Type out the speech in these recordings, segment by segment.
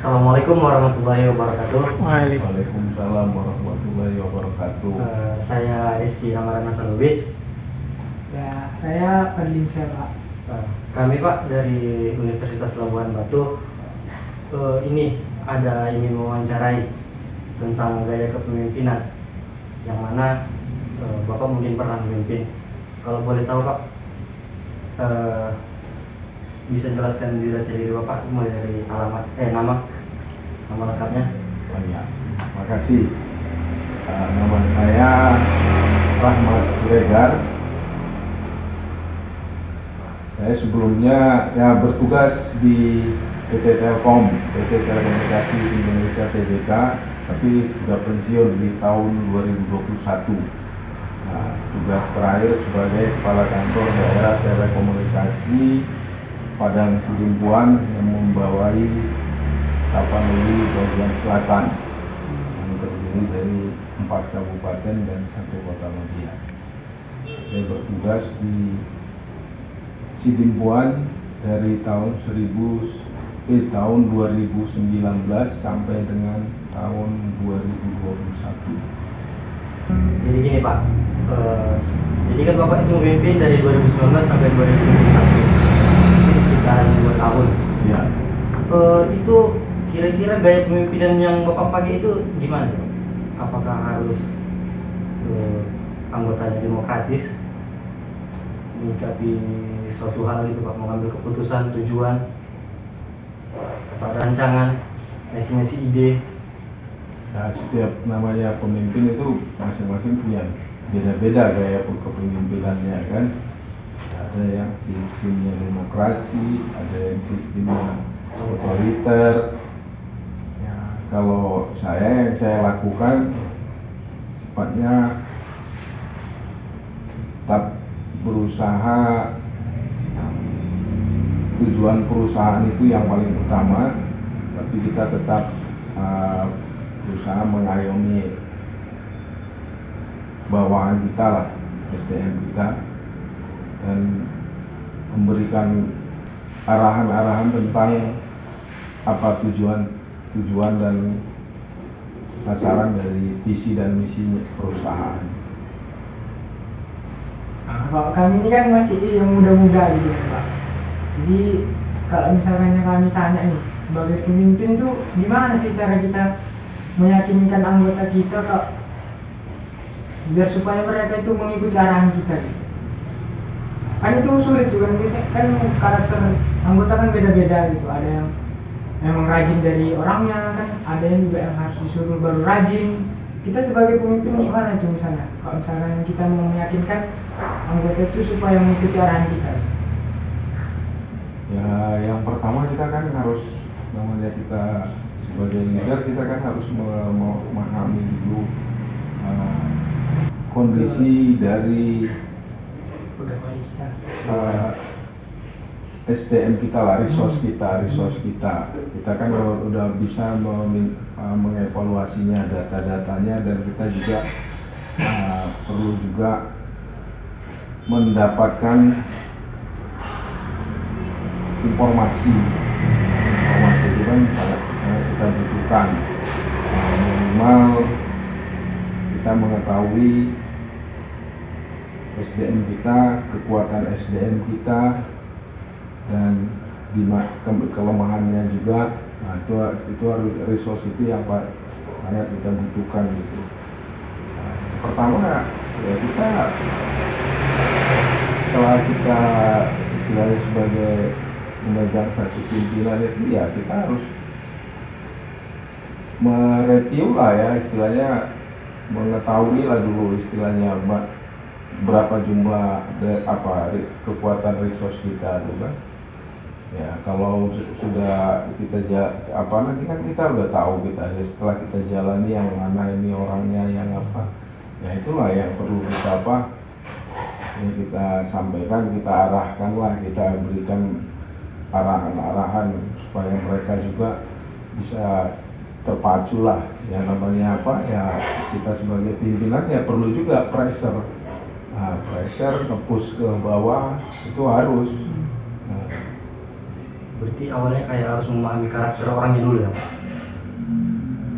Assalamualaikum warahmatullahi wabarakatuh. Waalaikumsalam warahmatullahi wabarakatuh. Saya Rizky Amarana Salubis. Ya, saya Fadlin Seva. Kami Pak dari Universitas Labuhan Batu ini ingin mewawancarai tentang gaya kepemimpinan yang mana Bapak mungkin pernah memimpin. Kalau boleh tahu Pak, bisa jelaskan diri Bapak mulai dari nama lengkapnya. Banyak. Makasih. Nama saya Rahmat Siregar. Saya sebelumnya bertugas di PT Telkom, PT Telekomunikasi Indonesia Tbk, tapi sudah pensiun di tahun 2021. Tugas terakhir sebagai Kepala Kantor Daerah Telekomunikasi Padang Sidimpuan yang membawai Tapanuli bagian selatan yang terdiri dari 4 kabupaten dan 1 kota bagian. Saya bertugas di Sidimpuan dari tahun 2019 sampai dengan tahun 2021. Jadi gini Pak, jadi kan Bapak itu memimpin dari 2019 sampai 2021, sekitar 2 tahun. Ya. Itu kira-kira gaya pemimpinan yang Bapak pakai itu gimana Pak? Apakah harus anggotanya demokratis, menyikapi suatu hal itu Pak, mengambil keputusan, tujuan, atau rancangan, ngasih ide? Nah, setiap namanya pemimpin itu masing-masing punya beda-beda gaya kepemimpinannya kan. Ada yang sistemnya demokrasi, ada yang sistemnya otoriter. Ya, kalau yang saya lakukan sifatnya tetap berusaha, tujuan perusahaan itu yang paling utama, tapi kita tetap berusaha mengayomi bawahan kita lah, SDM kita, dan memberikan arahan-arahan tentang apa tujuan dan sasaran dari visi dan misi perusahaan. Kalau kami ini kan masih yang muda-muda gitu ya Pak. Jadi kalau misalnya kami tanya nih, sebagai pemimpin itu gimana sih cara kita meyakinkan anggota kita kok biar supaya mereka itu mengikuti arahan kita gitu. Kan itu sulit juga, biasanya kan karakter anggota kan beda-beda gitu. Ada yang memang rajin dari orangnya kan, ada yang juga yang harus disuruh baru rajin. Kita sebagai pemimpin gimana itu misalnya kalau misalnya kita mau meyakinkan anggota itu supaya mengikuti arahan kita? Ya, yang pertama kita kan harus, namanya kita sebagai leader, kita kan harus memahami dulu kondisi dari SDM kita lah, resource kita. Kita kan udah bisa mengevaluasinya, data-datanya, dan kita juga perlu juga mendapatkan informasi itu kan sangat kita butuhkan. Minimal kita mengetahui SDM kita, kekuatan SDM kita, dan kelemahannya juga. Nah, itu harus resource itu yang sangat kita butuhkan gitu. Pertama ya kita, setelah kita istilahnya sebagai memegang satu pimpinan itu, ya kita harus mereview lah ya, istilahnya mengetahui lah dulu istilahnya berapa jumlah kekuatan resource kita tuh kan. Ya kalau sudah nanti kan kita udah tahu setelah kita jalani yang mana ini orangnya yang apa. Ya itulah yang perlu yang kita sampaikan, kita arahkan lah, kita berikan arahan-arahan supaya mereka juga bisa terpacu lah. Ya namanya kita sebagai pimpinan ya perlu juga pressure nge-push ke bawah itu harus. Berarti awalnya kayak harus memahami karakter orangnya dulu ya Pak?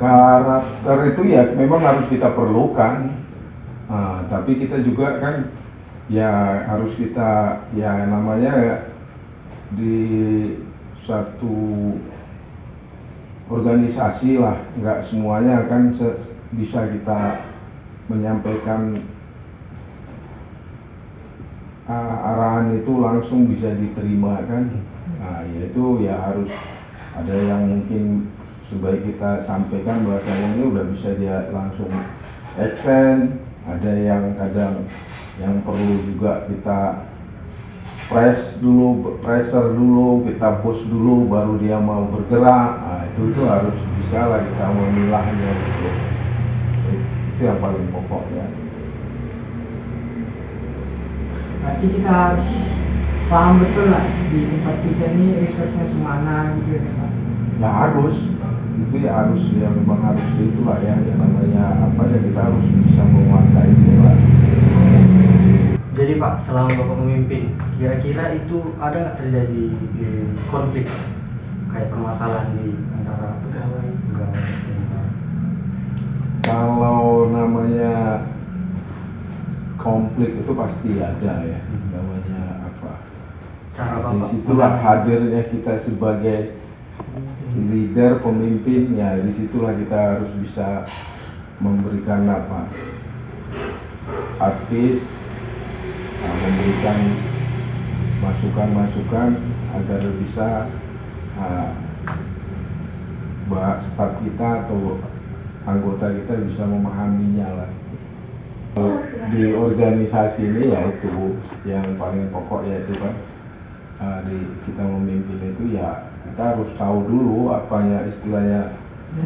Karakter itu ya memang harus kita perlukan. Tapi kita juga kan ya harus kita ya namanya di satu organisasi lah, nggak semuanya kan bisa kita menyampaikan arahan itu langsung bisa diterima kan. Yaitu ya harus ada yang mungkin sebaik kita sampaikan bahasanya ini udah bisa dia langsung action, ada yang kadang yang perlu juga kita pressure dulu, kita push dulu baru dia mau bergerak. Itu harus bisa lah kita memilahnya gitu. Itu yang paling pokok ya. Berarti kita harus paham betul lah di tempat kita ini resource-nya semana gitu ya Pak. Ya harus, itu ya harus, ya memang harus itulah ya, yang namanya apa ya, kita harus bisa menguasai itu lah. Jadi Pak, selama Bapak memimpin, kira-kira itu ada nggak terjadi konflik kayak permasalahan di antara pegawai? Kalau namanya konflik itu pasti ada ya, namanya apa? Cara Di Bapak situlah menangani. hadirnya kita sebagai leader, pemimpin, ya disitulah kita harus bisa memberikan apa? Advice, memberikan masukan-masukan agar bisa staf kita atau anggota kita bisa memahaminya lah. Di organisasi ini ya itu yang paling pokok, yaitu kan kita memimpin itu ya kita harus tahu dulu apanya istilahnya,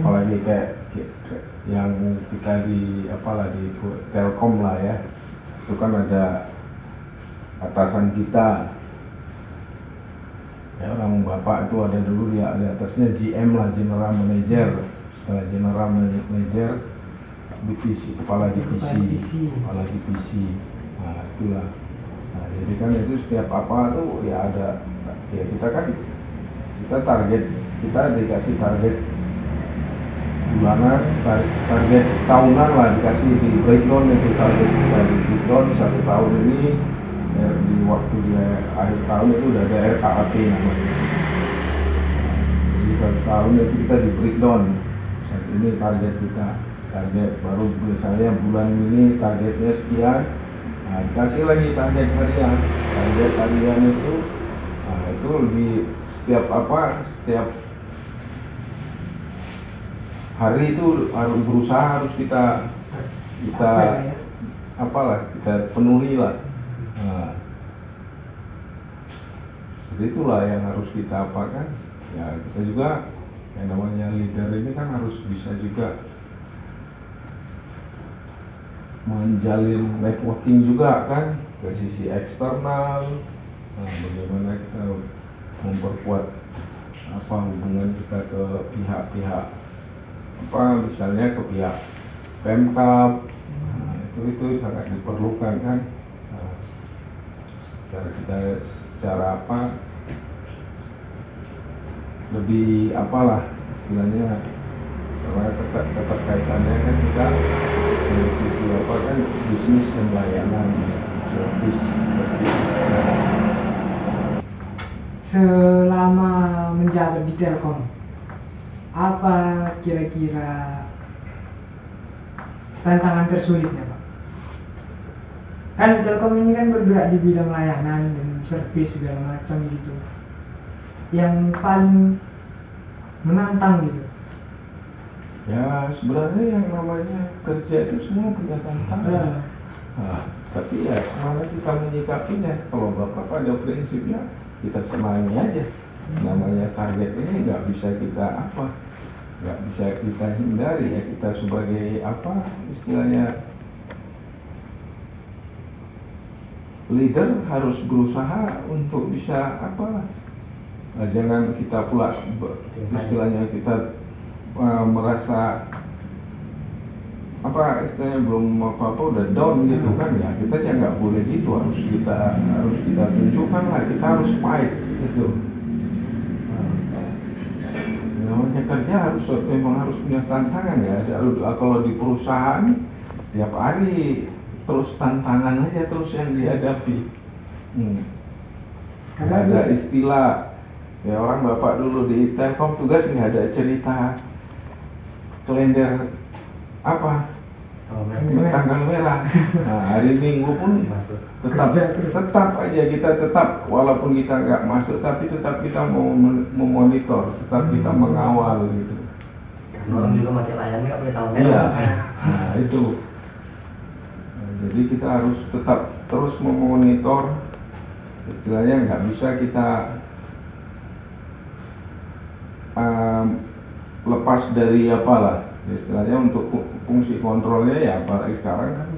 apalagi kayak yang kita di apalah di Telkom lah ya, itu kan ada atasan kita ya, orang bapak itu ada dulu ya, di atasnya GM lah, General Manager. Setelah General Manager divisi, kepala divisi. Nah itulah, jadi kan itu setiap apa tuh ya ada ya, kita kan kita dikasih target bulanan, target tahunan lah, dikasih di breakdown, itu target kita di breakdown 1 tahun ini di waktu dia akhir tahun itu udah ada RKAP namanya. Jadi 1 tahun itu kita di breakdown, saat ini target kita, target baru misalnya bulan ini targetnya sekian, dikasih lagi target harian itu, itu di setiap hari itu harus berusaha, harus kita penuhi lah. Jadi itulah yang harus kita apakan ya, kita juga yang namanya leader ini kan harus bisa juga menjalin networking juga kan ke sisi eksternal. Bagaimana kita memperkuat hubungan kita ke pihak-pihak misalnya ke pihak Pemkab, itu sangat diperlukan kan. Kita secara lebih istilahnya, karena keterkaitannya kan kita dari sisi kan bisnis dan layanan, service. Selama menjabat di Telkom, apa kira-kira tantangan tersulitnya Pak? Kan Telkom ini kan bergerak di bidang layanan dan servis segala macam gitu, yang paling menantang gitu. Ya sebenarnya yang namanya kerja itu semua punya tantangan. Tapi ya semangat kita menyikapinya. Kalau Bapak pada prinsipnya kita senangi aja. Namanya target ini nggak bisa kita hindari ya. Kita sebagai istilahnya leader harus berusaha untuk bisa jangan kita pula istilahnya kita merasa istilahnya belum apa-apa udah down gitu kan ya. Kita jangan nggak boleh gitu, harus kita tunjukkan lah, kita harus fight gitu. namanya kerja memang harus punya tantangan ya. Kalau di perusahaan tiap hari terus tantangan aja terus yang dihadapi. Nggak ada istilah ya, orang bapak dulu di Telkom tugas nggak ada cerita kalender apa tanggal merah. Nah, hari Minggu pun tetap aja kita tetap, walaupun kita nggak masuk tapi tetap kita mau memonitor, tetap kita mengawal gitu. Karena orang juga mati layan nggak boleh tahu Iya. Nah itu. Nah, jadi kita harus tetap terus memonitor. Istilahnya nggak bisa kita lepas dari apalah. Istilahnya untuk fungsi kontrolnya ya, apalagi sekarang kan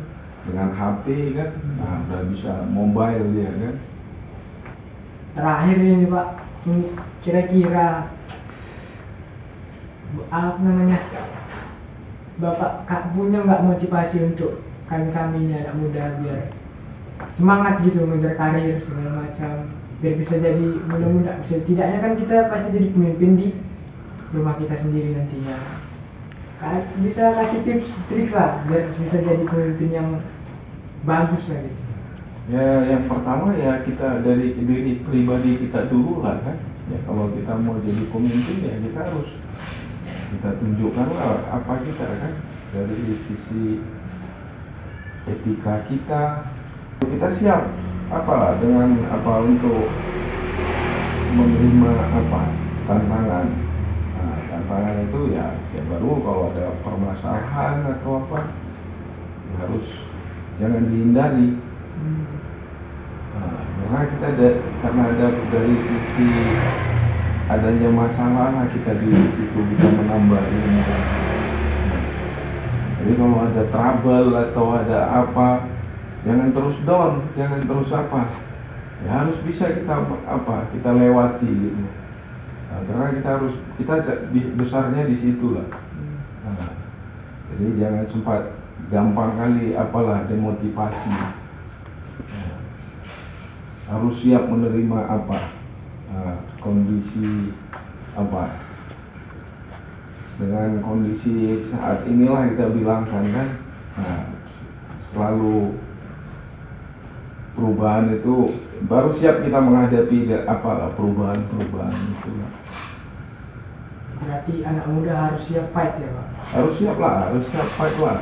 dengan HP kan, nah udah bisa mobile ya kan. Terakhir ini Pak, ini kira-kira apa namanya, Bapak punya nggak motivasi untuk kami ini anak muda biar semangat gitu mengejar karir segala macam, biar bisa jadi mudah-mudah, setidaknya kan kita pasti jadi pemimpin di rumah kita sendiri nantinya. Bisa kasih tips trik lah biar bisa jadi pemimpin yang bagus lah gitu. Ya yang pertama ya kita dari diri pribadi kita dulu lah kan. Ya kalau kita mau jadi pemimpin ya kita harus kita tunjukkan lah apa kita kan, dari sisi etika kita siap apalah dengan apa untuk menerima apa tantangan. Nah, tantangan itu ya baru kalau ada permasalahan atau apa ya harus jangan dihindari. Nah, karena kita karena ada dari sisi adanya masalah kita di situ bisa menambah ilmu. Jadi kalau ada trouble atau ada apa, jangan terus down, jangan terus apa, ya harus bisa kita lewati gitu. Nah, karena kita besarnya di situ lah. Nah, jadi jangan sempat gampang kali apalah demotivasi. Nah, harus siap menerima kondisi dengan kondisi saat inilah kita bilangkan kan. Nah, selalu perubahan itu baru siap kita menghadapi perubahan itu. Berarti anak muda harus siap fight ya Pak? Harus siap fight lah.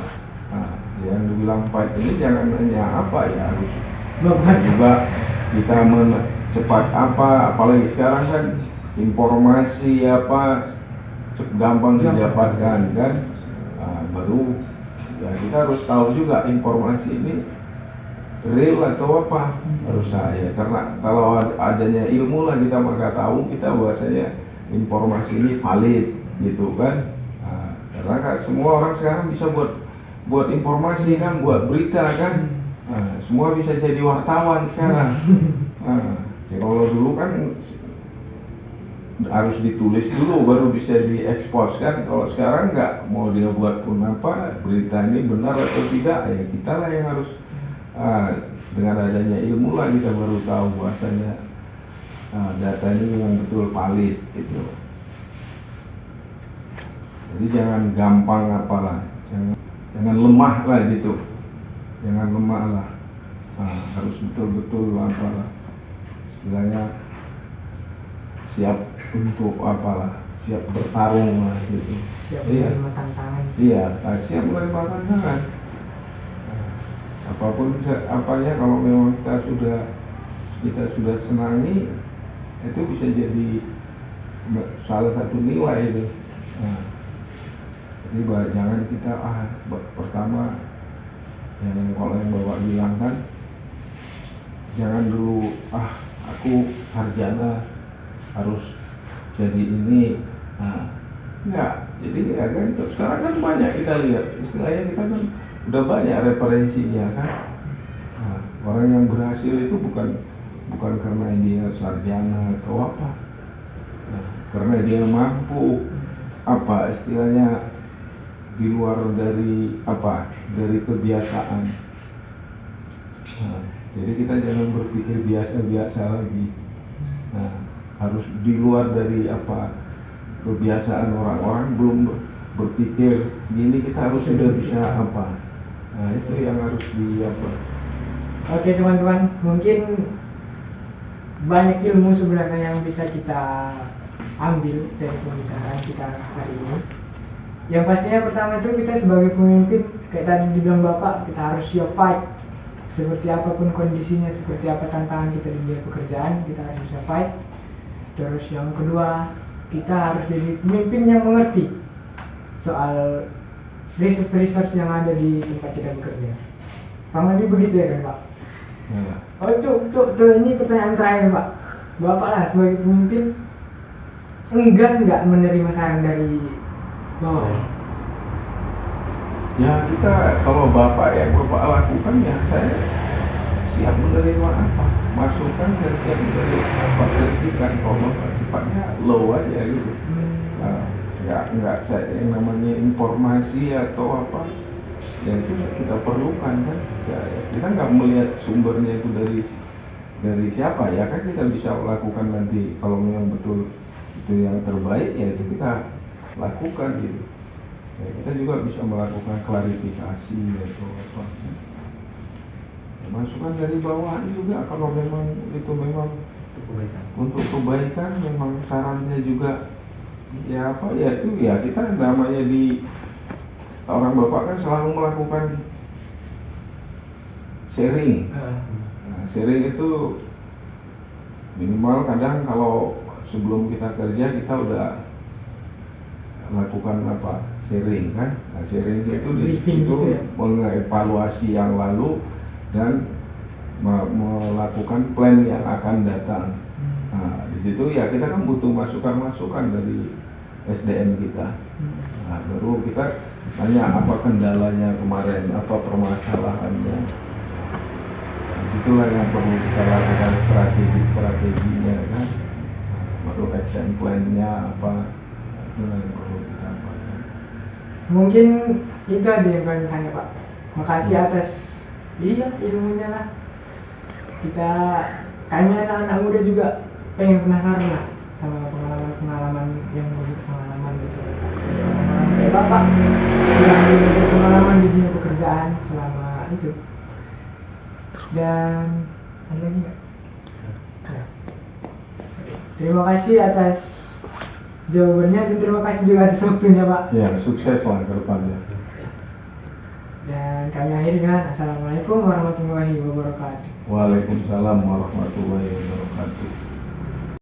Nah, yang dibilang fight ini jangan hanya harus juga kita cepat apalagi sekarang kan informasi gampang didapatkan kan. Nah, baru ya kita harus tahu juga informasi ini real atau apa harus saya, karena kalau adanya ilmu lah kita maka tahu kita bahwasanya informasi ini valid gitu kan. Nah, karena kan semua orang sekarang bisa buat informasi kan, buat berita kan. Nah, semua bisa jadi wartawan sekarang. Nah, ya kalau dulu kan harus ditulis dulu baru bisa diekspos kan. Kalau sekarang nggak, mau dia buat pun berita ini benar atau tidak ya kita lah yang harus dengan adanya ilmu lah kita baru tahu bahwasanya data ini memang betul valid gitu. Jadi jangan gampang jangan lemah lah gitu, jangan lemah lah. Harus betul-betul istilahnya siap untuk siap bertarung lah gitu. Siap menerima tantangan. Iya, siap menerima tantangan. Apapun kalau memang kita sudah senangi, itu bisa jadi salah satu nilai itu. Nah, jadi jangan kita pertama kalau yang Bapak bilang kan, jangan dulu aku sarjana harus jadi ini. Enggak. Jadi ya kan sekarang kan banyak kita lihat, istilahnya kita kan udah banyak referensinya kan. Nah, orang yang berhasil itu bukan karena dia sarjana atau apa. Nah, karena dia mampu istilahnya di luar dari kebiasaan. Nah, jadi kita jangan berpikir biasa-biasa lagi. Nah, harus di luar dari kebiasaan orang-orang belum berpikir gini, kita harus sudah bisa apa. Nah itu yang harus di apa. Oke teman-teman, mungkin banyak ilmu sebenarnya yang bisa kita ambil dari pembicaraan kita hari ini. Yang pastinya pertama itu kita sebagai pemimpin, kayak tadi dibilang Bapak, kita harus siap fight. Seperti apapun kondisinya, seperti apa tantangan kita di dunia pekerjaan, kita harus bisa fight. Terus yang kedua, kita harus jadi pemimpin yang mengerti soal research yang ada di tempat kita bekerja. Kurang lebih begitu ya kan Pak? Ya. Oh tuh ini pertanyaan terakhir Pak. Bapak lah sebagai pemimpin enggan nggak menerima saran dari bawah? Ya kita kalau bapak yang bapak lakukan ya saya siap menerima apa masukan dan siap menerima apa kritikan. Kalau bapak sifatnya low aja gitu. Nggak saya yang namanya informasi atau apa ya itu kita perlukan kan ya, kita nggak melihat sumbernya itu dari siapa ya kan, kita bisa lakukan nanti kalau memang betul itu yang terbaik ya itu kita lakukan gitu ya, kita juga bisa melakukan klarifikasi atau apa ya. Masukan dari bawahan juga kalau memang itu memang untuk kebaikan, memang sarannya juga ya apa ya itu ya kita namanya di orang bapak kan selalu melakukan sharing. Nah, sharing itu minimal kadang kalau sebelum kita kerja kita udah lakukan apa sharing kan. Nah, sharing itu Briefing itu gitu ya? mengevaluasi yang lalu dan melakukan plan yang akan datang. Nah, di situ ya kita kan butuh masukan-masukan dari SDM kita. Nah, baru kita tanya apa kendalanya kemarin, apa permasalahannya. Disitulah yang perlu kita lakukan strateginya kan. Baru action plan-nya apa, itulah yang perlu kita lakukan. Mungkin itu aja yang kami tanya Pak. Makasih atas ilmunya lah. Kami anak-anak muda juga pengen penasaran lah sama pengalaman yang pengalaman gitu. Kayak Bapak sudah pengalaman di dunia pekerjaan selama itu. Dan ada lagi nggak? Ya. Terima kasih atas jawabannya dan terima kasih juga atas waktunya Pak. Ya, sukses lah ke depannya. Dan kami akhiri dengan Assalamualaikum warahmatullahi wabarakatuh. Waalaikumsalam warahmatullahi wabarakatuh.